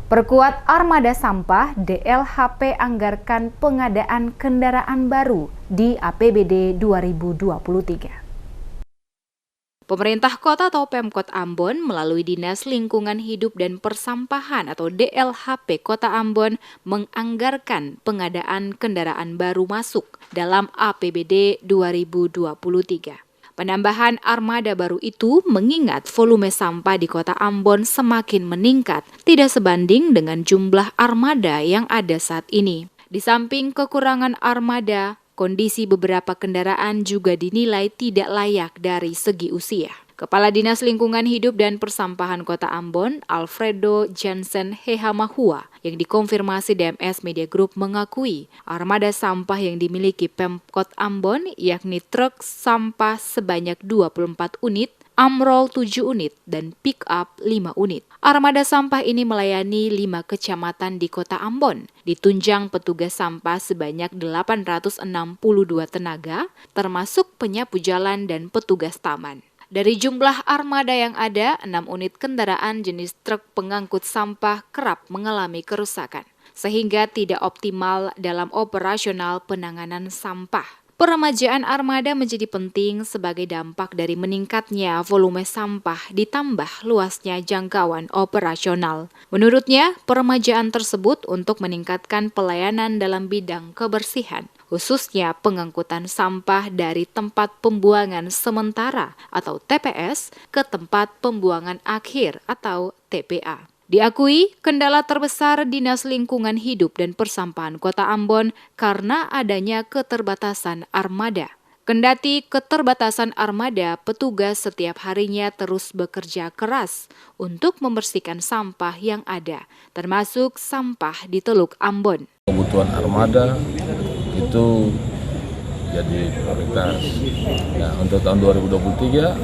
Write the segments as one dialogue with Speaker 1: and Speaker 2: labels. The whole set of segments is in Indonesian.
Speaker 1: Perkuat armada sampah, DLHP anggarkan pengadaan kendaraan baru di APBD 2023. Pemerintah Kota atau Pemkot Ambon melalui Dinas Lingkungan Hidup dan Persampahan atau DLHP Kota Ambon menganggarkan pengadaan kendaraan baru masuk dalam APBD 2023. Penambahan armada baru itu mengingat volume sampah di Kota Ambon semakin meningkat, tidak sebanding dengan jumlah armada yang ada saat ini. Di samping kekurangan armada, kondisi beberapa kendaraan juga dinilai tidak layak dari segi usia. Kepala Dinas Lingkungan Hidup dan Persampahan Kota Ambon, Alfredo Jansen Hehamahua, yang dikonfirmasi DMS Media Group mengakui armada sampah yang dimiliki Pemkot Ambon yakni truk sampah sebanyak 24 unit, Amrol 7 unit, dan pick-up 5 unit. Armada sampah ini melayani 5 kecamatan di Kota Ambon, ditunjang petugas sampah sebanyak 862 tenaga, termasuk penyapu jalan dan petugas taman. Dari jumlah armada yang ada, 6 unit kendaraan jenis truk pengangkut sampah kerap mengalami kerusakan, sehingga tidak optimal dalam operasional penanganan sampah. Peremajaan armada menjadi penting sebagai dampak dari meningkatnya volume sampah ditambah luasnya jangkauan operasional. Menurutnya, peremajaan tersebut untuk meningkatkan pelayanan dalam bidang kebersihan, khususnya pengangkutan sampah dari tempat pembuangan sementara atau TPS ke tempat pembuangan akhir atau TPA. Diakui kendala terbesar Dinas Lingkungan Hidup dan Persampahan Kota Ambon karena adanya keterbatasan armada. Kendati keterbatasan armada, petugas setiap harinya terus bekerja keras untuk membersihkan sampah yang ada, termasuk sampah di Teluk Ambon.
Speaker 2: Kebutuhan armada itu jadi prioritas. Nah, untuk tahun 2023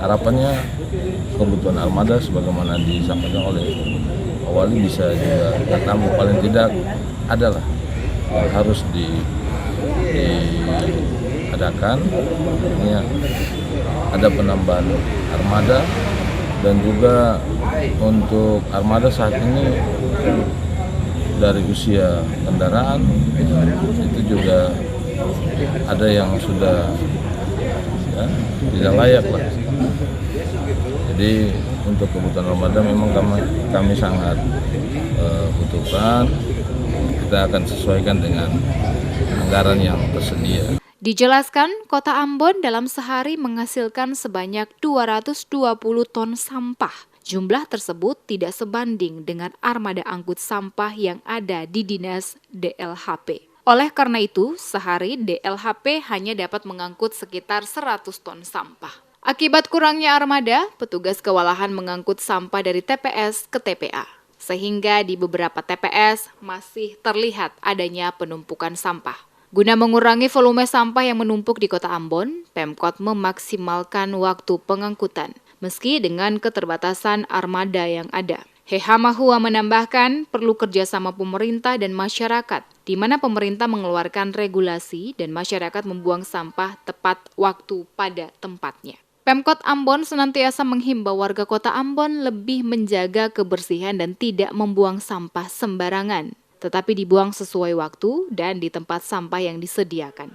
Speaker 2: harapannya kebutuhan armada sebagaimana disampaikan oleh Pak Wali bisa juga tertamu, paling tidak adalah yang harus diadakan. Ini ada penambahan armada dan juga untuk armada saat ini dari usia kendaraan itu juga ada yang sudah tidak layak lah. Jadi untuk kebutuhan armada memang kami sangat butuhkan. Kita akan sesuaikan dengan anggaran yang tersedia.
Speaker 1: Dijelaskan, Kota Ambon dalam sehari menghasilkan sebanyak 220 ton sampah. Jumlah tersebut tidak sebanding dengan armada angkut sampah yang ada di Dinas DLHP. Oleh karena itu, sehari DLHP hanya dapat mengangkut sekitar 100 ton sampah. Akibat kurangnya armada, petugas kewalahan mengangkut sampah dari TPS ke TPA. Sehingga di beberapa TPS masih terlihat adanya penumpukan sampah. Guna mengurangi volume sampah yang menumpuk di Kota Ambon, Pemkot memaksimalkan waktu pengangkutan, meski dengan keterbatasan armada yang ada. Hehamahua menambahkan perlu kerjasama pemerintah dan masyarakat, di mana pemerintah mengeluarkan regulasi dan masyarakat membuang sampah tepat waktu pada tempatnya. Pemkot Ambon senantiasa menghimbau warga Kota Ambon lebih menjaga kebersihan dan tidak membuang sampah sembarangan, tetapi dibuang sesuai waktu dan di tempat sampah yang disediakan.